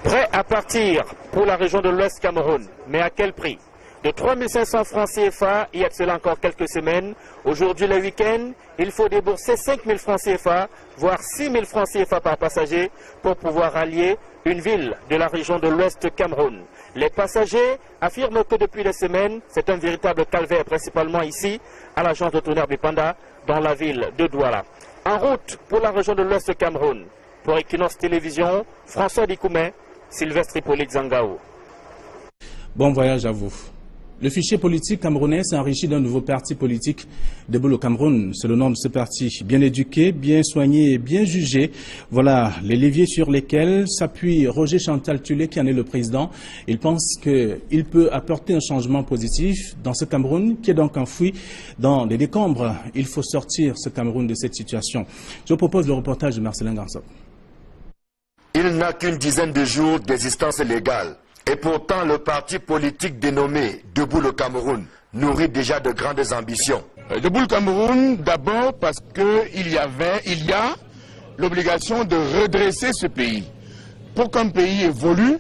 Prêt à partir pour la région de l'Ouest Cameroun. Mais à quel prix? De 3 500 francs CFA, il y a de cela encore quelques semaines. Aujourd'hui, le week-end, il faut débourser 5 000 francs CFA, voire 6 000 francs CFA par passager pour pouvoir rallier une ville de la région de l'Ouest Cameroun. Les passagers affirment que depuis des semaines, c'est un véritable calvaire, principalement ici, à l'agence de tonnerre du Panda, dans la ville de Douala. En route pour la région de l'Ouest Cameroun. Pour Equinox Télévision, François Dukoumé, Sylvestre Hippolyte Zangaou. Bon voyage à vous. Le fichier politique camerounais s'est enrichi d'un nouveau parti politique, Debout le Cameroun. C'est le nom de ce parti. Bien éduqué, bien soigné et bien jugé. Voilà les leviers sur lesquels s'appuie Roger Chantal Tulé, qui en est le président. Il pense qu'il peut apporter un changement positif dans ce Cameroun, qui est donc enfoui dans des décombres. Il faut sortir ce Cameroun de cette situation. Je vous propose le reportage de Marcelin Gansop. Il Il n'a qu'une dizaine de jours d'existence légale. Et pourtant, le parti politique dénommé Debout le Cameroun nourrit déjà de grandes ambitions. Debout le Cameroun, d'abord parce qu'il y a l'obligation de redresser ce pays. Pour qu'un pays évolue,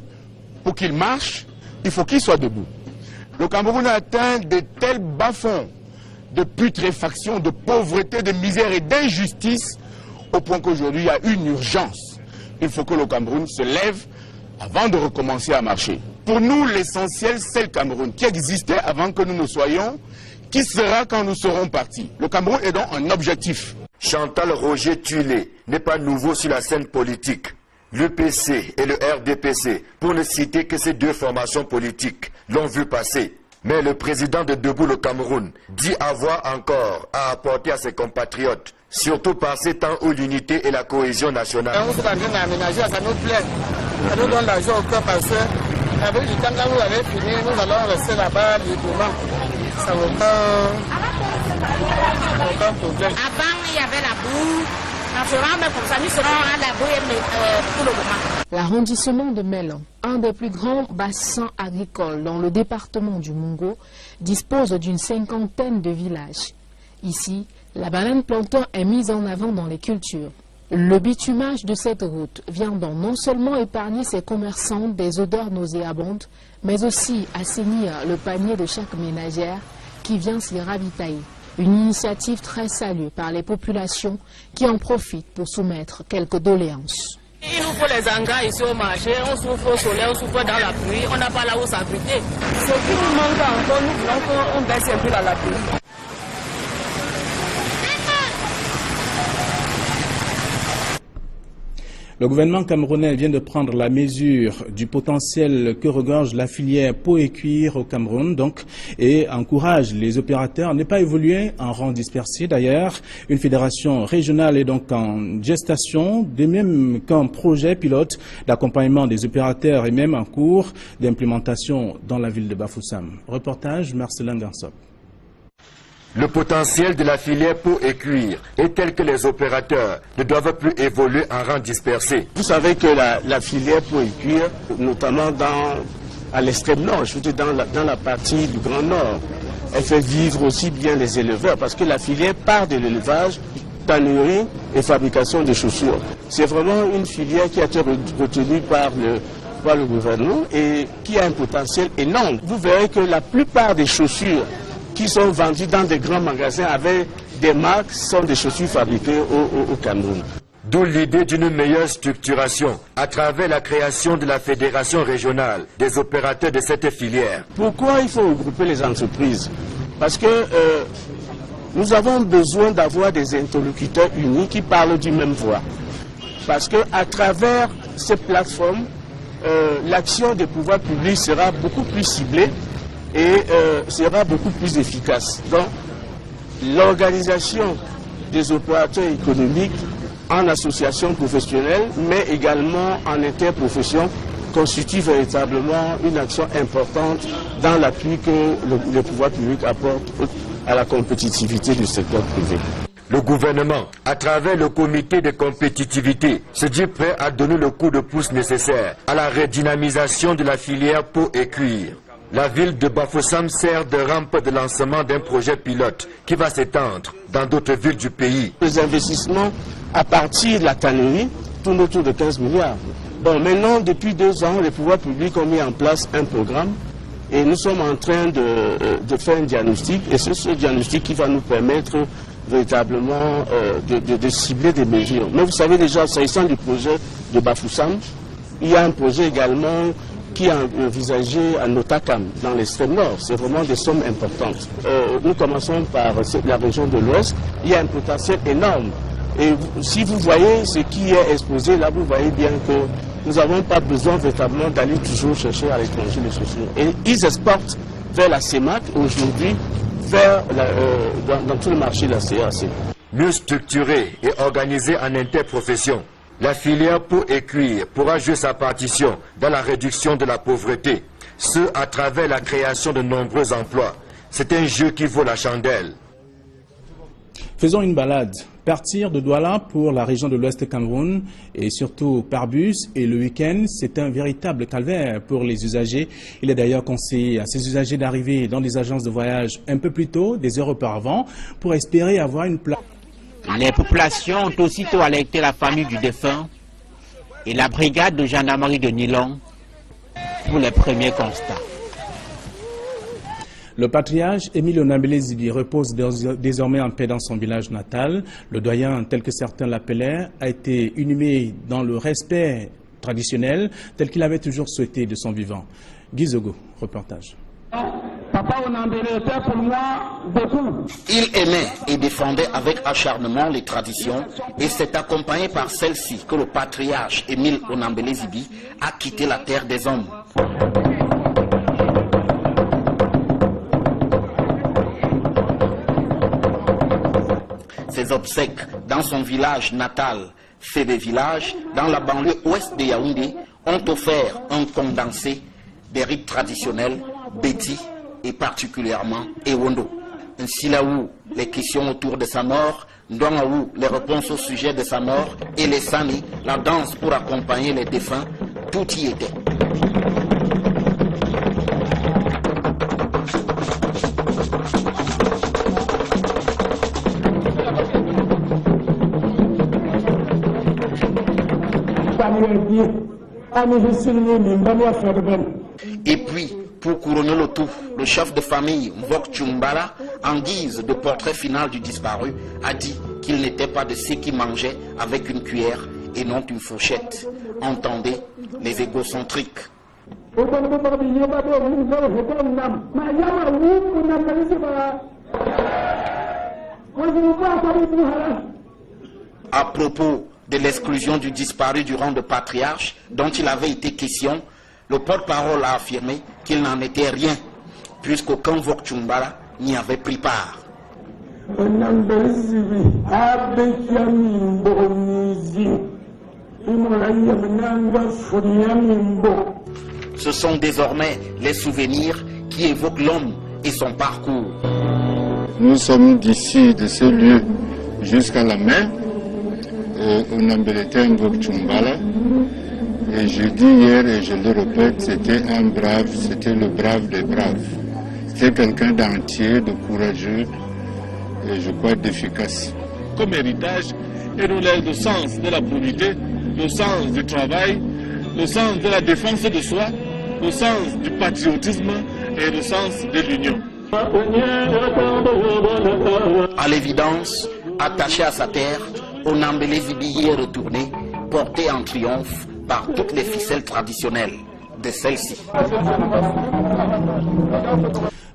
pour qu'il marche, il faut qu'il soit debout. Le Cameroun a atteint de tels bas-fonds de putréfaction, de pauvreté, de misère et d'injustice, au point qu'aujourd'hui il y a une urgence. Il faut que le Cameroun se lève avant de recommencer à marcher. Pour nous, l'essentiel, c'est le Cameroun qui existait avant que nous ne soyons, qui sera quand nous serons partis. Le Cameroun est donc un objectif. Chantal Roger Tuilé n'est pas nouveau sur la scène politique. L'UPC et le RDPC, pour ne citer que ces deux formations politiques, l'ont vu passer. Mais le président de Debout le Cameroun dit avoir encore à apporter à ses compatriotes, surtout par ces temps où l'unité et la cohésion nationale. On s'est en train d'aménager, ça nous plaît. Ça nous donne l'argent au cœur parce que avec du temps quand vous avez fini, nous allons rester là-bas librement. Ça vaut aucun problème. Avant, il y avait la boue. L'arrondissement de Mélan, un des plus grands bassins agricoles dans le département du Mungo, dispose d'une 50aine de villages. Ici, la banane plantain est mise en avant dans les cultures. Le bitumage de cette route vient donc non seulement épargner ses commerçants des odeurs nauséabondes, mais aussi assainir le panier de chaque ménagère qui vient s'y ravitailler. Une initiative très saluée par les populations qui en profitent pour soumettre quelques doléances. Il nous faut les engrais ici au marché, on souffre au soleil, on souffre dans la pluie, on n'a pas là où s'abriter. Ce qui nous manque encore, nous voulons qu'on baisse un peu dans la pluie. Le gouvernement camerounais vient de prendre la mesure du potentiel que regorge la filière peau et cuir au Cameroun, et encourage les opérateurs à ne pas évoluer en rang dispersé. D'ailleurs, une fédération régionale est donc en gestation, de même qu'un projet pilote d'accompagnement des opérateurs est même en cours d'implémentation dans la ville de Bafoussam. Reportage Marcelin Gansop. Le potentiel de la filière peau et cuir est tel que les opérateurs ne doivent plus évoluer en rang dispersé. Vous savez que la filière peau et cuir, notamment à l'extrême nord, je veux dire dans la partie du Grand Nord, elle fait vivre aussi bien les éleveurs parce que la filière part de l'élevage, tannerie et fabrication de chaussures. C'est vraiment une filière qui a été retenue par le gouvernement et qui a un potentiel énorme. Vous verrez que la plupart des chaussures qui sont vendus dans des grands magasins avec des marques sont des chaussures fabriquées au Cameroun. D'où l'idée d'une meilleure structuration à travers la création de la fédération régionale des opérateurs de cette filière. Pourquoi il faut regrouper les entreprises? Parce que nous avons besoin d'avoir des interlocuteurs unis qui parlent d'une même voix. Parce qu'à travers ces plateformes, l'action des pouvoirs publics sera beaucoup plus ciblée et sera beaucoup plus efficace. Donc, l'organisation des opérateurs économiques en association professionnelle, mais également en interprofession, constitue véritablement une action importante dans l'appui que le pouvoir public apporte à la compétitivité du secteur privé. Le gouvernement, à travers le comité de compétitivité, se dit prêt à donner le coup de pouce nécessaire à la redynamisation de la filière peau et cuir. La ville de Bafoussam sert de rampe de lancement d'un projet pilote qui va s'étendre dans d'autres villes du pays. Les investissements à partir de la tannerie tournent autour de 15 milliards. Bon, maintenant, depuis 2 ans, les pouvoirs publics ont mis en place un programme et nous sommes en train de faire un diagnostic et c'est ce diagnostic qui va nous permettre véritablement de cibler des mesures. Mais vous savez déjà, s'agissant du projet de Bafoussam, il y a un projet également qui est envisagé à Notakam, dans l'extrême nord. C'est vraiment des sommes importantes. Nous commençons par la région de l'Ouest. Il y a un potentiel énorme. Et si vous voyez ce qui est exposé là, vous voyez bien que nous n'avons pas besoin véritablement d'aller toujours chercher à l'étranger les chaussures. Et ils exportent vers la CEMAC aujourd'hui, dans tout le marché de la CAC. Mieux structuré et organisé en interprofession, la filière peau et cuir pourra jouer sa partition dans la réduction de la pauvreté, ce à travers la création de nombreux emplois. C'est un jeu qui vaut la chandelle. Faisons une balade Partir de Douala pour la région de l'Ouest Cameroun et surtout par bus et le week-end, c'est un véritable calvaire pour les usagers. Il est d'ailleurs conseillé à ces usagers d'arriver dans des agences de voyage un peu plus tôt, des heures auparavant, pour espérer avoir une place. Les populations ont aussitôt alerté la famille du défunt et la brigade de gendarmerie de Nilong pour les premiers constats. Le patriarche Émile Onambélé Zibi repose désormais en paix dans son village natal. Le doyen, tel que certains l'appelaient, a été inhumé dans le respect traditionnel tel qu'il avait toujours souhaité de son vivant. Guy Zogo, reportage. Papa Onambélé était pour moi beaucoup. Il aimait et défendait avec acharnement les traditions et c'est accompagné par celle-ci que le patriarche Émile Onambélé Zibi a quitté la terre des hommes. Ses obsèques dans son village natal, Fébé Village, dans la banlieue ouest de Yaoundé, ont offert un condensé des rites traditionnels, Béti et particulièrement Ewondo. Ainsi là où les questions autour de sa mort, Ndongaou, les réponses au sujet de sa mort, et les Sani, la danse pour accompagner les défunts, tout y était. Et puis, pour couronner le tout, le chef de famille Mvok Chumbala, en guise de portrait final du disparu, a dit qu'il n'était pas de ceux qui mangeaient avec une cuillère et non une fourchette. Entendez les égocentriques. À propos de l'exclusion du disparu du rang de patriarche dont il avait été question, le porte-parole a affirmé qu'il n'en était rien, puisqu'aucun Mvok Chumbala n'y avait pris part. Ce sont désormais les souvenirs qui évoquent l'homme et son parcours. Nous sommes d'ici, de ce lieu, jusqu'à la mer. Onambélé Mvok Chumbala. Et je dis hier et je le répète, c'était un brave, c'était le brave des braves. C'était quelqu'un d'entier, de courageux et je crois d'efficace. Comme héritage, il relève le sens de la probité, le sens du travail, le sens de la défense de soi, le sens du patriotisme et le sens de l'union. À l'évidence, attaché à sa terre, Onambélé Zibi est retourné, porté en triomphe par toutes les ficelles traditionnelles de celle-ci.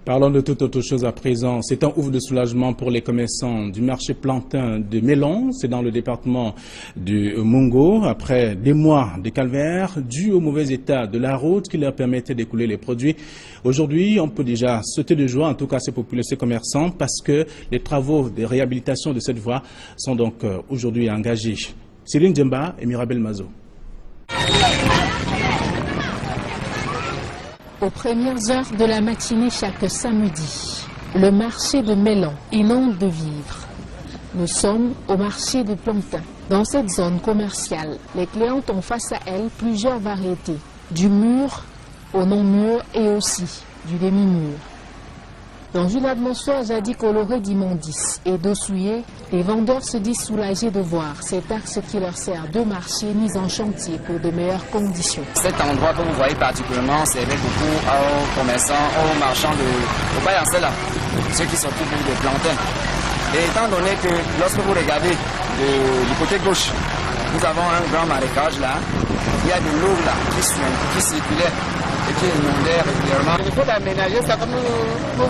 Parlons de toute autre chose à présent. C'est un ouf de soulagement pour les commerçants du marché plantain de Mélon. C'est dans le département du Mungo. Après des mois de calvaire dû au mauvais état de la route qui leur permettait d'écouler les produits. Aujourd'hui, on peut déjà sauter de joie, en tout cas ces commerçants, parce que les travaux de réhabilitation de cette voie sont donc aujourd'hui engagés. Céline Djemba et Mirabel Mazo. Aux premières heures de la matinée chaque samedi, le marché de Mélon inonde de vivres. Nous sommes au marché de Plantain. Dans cette zone commerciale, les clientes ont face à elles plusieurs variétés, du mûr au non-mûr et aussi du demi-mûr. Dans une atmosphère jadis colorée d'immondices et d'eau souillée, les vendeurs se disent soulagés de voir cet axe qui leur sert de marché mis en chantier pour de meilleures conditions. Cet endroit que vous voyez particulièrement servait beaucoup aux commerçants, aux marchands, aux baillançais là, ceux qui s'occupent de plantain. Et étant donné que lorsque vous regardez du côté gauche, nous avons un grand marécage là, il y a de l'eau là qui circulait et qui inondait régulièrement. Il faut l'aménager ça comme nous